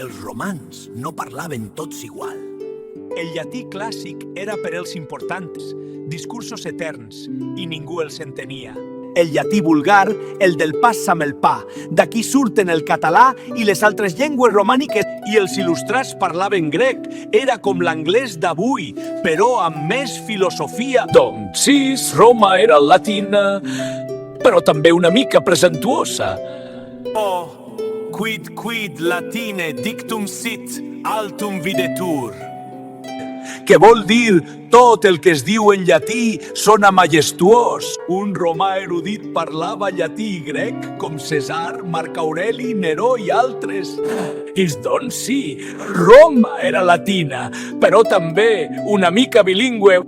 Els romans no parlaven tots igual. El llatí clàssic era per els importants, discursos eterns, i ningú els entenia. El llatí vulgar, el del passa'm el pa. D'aquí surten el català i les altres llengües romàniques. I els il·lustrats parlaven grec. Era com l'anglès d'avui, però amb més filosofia. Doncs sí, Roma era latina, però també una mica presentuosa. Oh, quid latine dictum sit, altum videtur. Que vol dir tot el que es diu en llatí sona majestuós. Un romà erudit parlava llatí i grec com César, Marc Aureli, Neró i altres. I doncs sí, Roma era latina, però també una mica bilingüe.